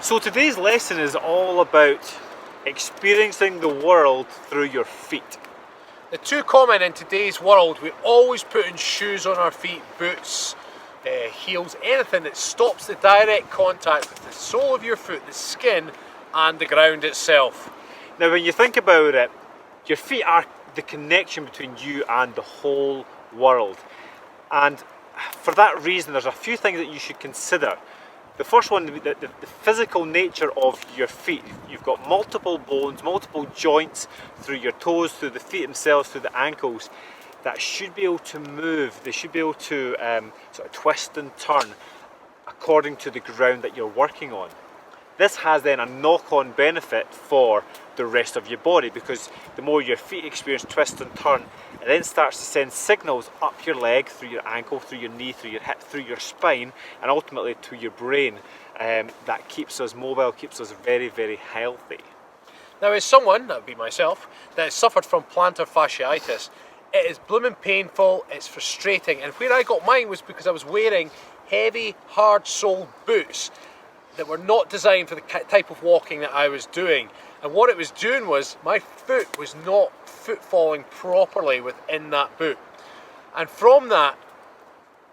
So today's lesson is all about experiencing the world through your feet. The too common in today's world, we always put in shoes on our feet, boots, heels, anything that stops the direct contact with the sole of your foot, the skin, and the ground itself. Now when you think about it, your feet are the connection between you and the whole world. And for that reason, there's a few things that you should consider. The first one, the physical nature of your feet. You've got multiple bones, multiple joints through your toes, through the feet themselves, through the ankles, that should be able to move. They should be able to sort of twist and turn according to the ground that you're working on. This has then a knock-on benefit for the rest of your body, because the more your feet experience twist and turn, it then starts to send signals up your leg, through your ankle, through your knee, through your hip, through your spine, and ultimately to your brain. That keeps us mobile, keeps us very, very healthy. Now, as someone, that would be myself, that has suffered from plantar fasciitis, it is blooming painful, it's frustrating, and where I got mine was because I was wearing heavy, hard-soled boots that were not designed for the type of walking that I was doing. And what it was doing was, my foot was not footfalling properly within that boot. And from that,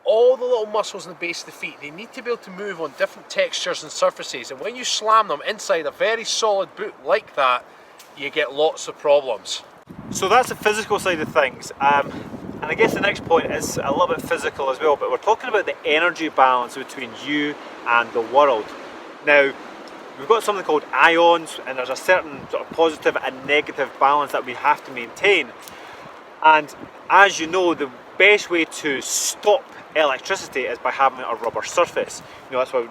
all the little muscles in the base of the feet, they need to be able to move on different textures and surfaces. And when you slam them inside a very solid boot like that, you get lots of problems. So that's the physical side of things. And I guess the next point is a little bit physical as well, but we're talking about the energy balance between you and the world. Now, we've got something called ions, and there's a certain sort of positive and negative balance that we have to maintain. And as you know, the best way to stop electricity is by having a rubber surface. You know, that's why we've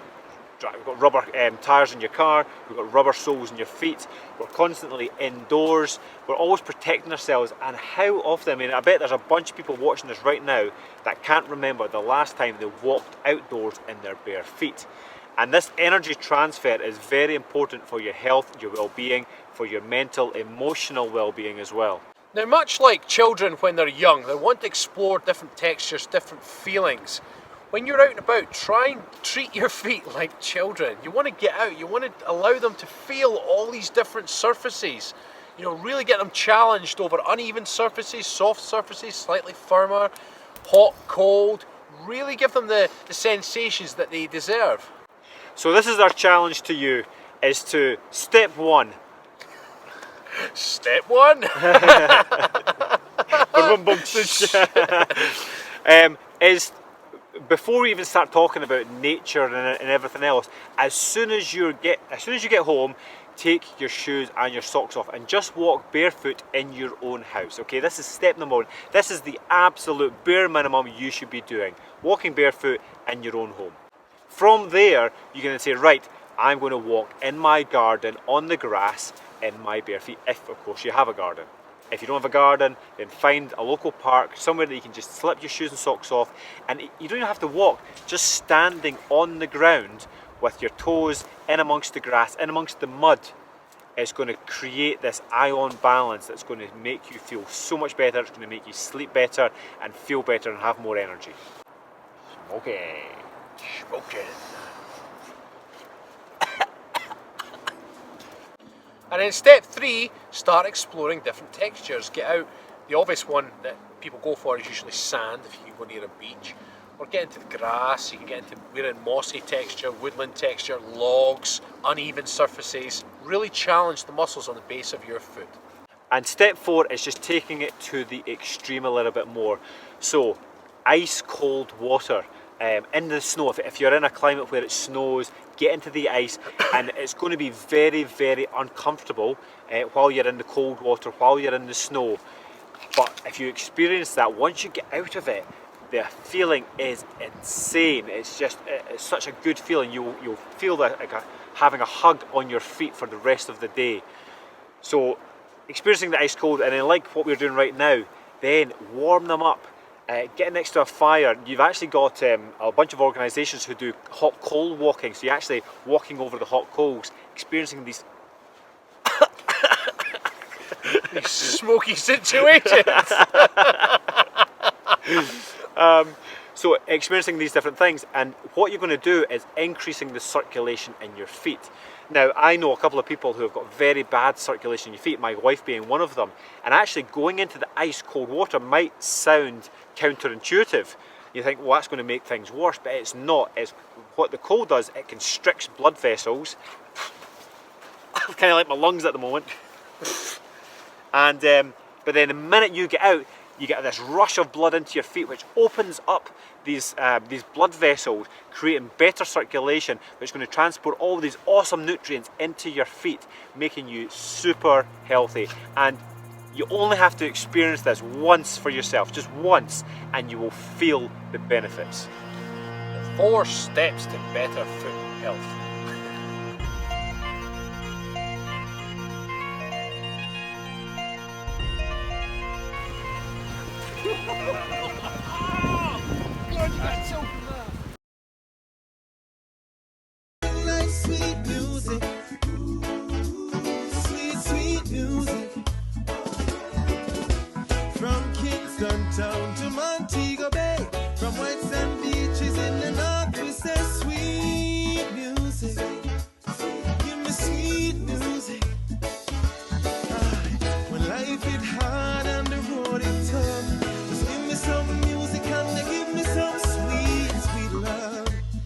got rubber tyres in your car, we've got rubber soles in your feet, we're constantly indoors, we're always protecting ourselves. And how often, I mean, I bet there's a bunch of people watching this right now that can't remember the last time they walked outdoors in their bare feet. And this energy transfer is very important for your health, your well-being, for your mental, emotional well-being as well. Now, much like children when they're young, they want to explore different textures, different feelings. When you're out and about, try and treat your feet like children. You want to get out, you want to allow them to feel all these different surfaces. You know, really get them challenged over uneven surfaces, soft surfaces, slightly firmer, hot, cold. Really give them the sensations that they deserve. So this is our challenge to you, is to step one. Step one? Is before we even start talking about nature and everything else, as soon as you get home, take your shoes and your socks off and just walk barefoot in your own house. Okay, this is step number one. This is the absolute bare minimum you should be doing, walking barefoot in your own home. From there, you're going to say, right, I'm going to walk in my garden on the grass in my bare feet, if of course you have a garden. If you don't have a garden, then find a local park, somewhere that you can just slip your shoes and socks off, and you don't even have to walk, just standing on the ground with your toes in amongst the grass, in amongst the mud, is going to create this ion balance that's going to make you feel so much better. It's going to make you sleep better and feel better and have more energy. Smoking. And in step 3, start exploring different textures. Get out. The obvious one that people go for is usually sand, if you can go near a beach. Or get into the grass, you can get into wearing mossy texture, woodland texture, logs, uneven surfaces. Really challenge the muscles on the base of your foot. And step 4 is just taking it to the extreme a little bit more. So, ice cold water. In the snow, if you're in a climate where it snows, get into the ice, and it's going to be very, very uncomfortable while you're in the cold water, while you're in the snow. But if you experience that, once you get out of it, the feeling is insane. It's such a good feeling. You'll feel like having a hug on your feet for the rest of the day. So experiencing the ice cold, and then like what we're doing right now, then warm them up. Get next to a fire. You've actually got a bunch of organisations who do hot coal walking, so you're actually walking over the hot coals, experiencing these smoky situations. So experiencing these different things, and what you're going to do is increasing the circulation in your feet. Now, I know a couple of people who have got very bad circulation in your feet, my wife being one of them, and actually going into the ice cold water might sound counterintuitive. You think, well, that's going to make things worse, but it's not. It's what the cold does, it constricts blood vessels. Kind of like my lungs at the moment. And but then the minute you get out, you get this rush of blood into your feet, which opens up these blood vessels, creating better circulation, which is going to transport all these awesome nutrients into your feet, making you super healthy. And you only have to experience this once for yourself, just once, and you will feel the benefits. The 4 steps to better foot health. God, you got so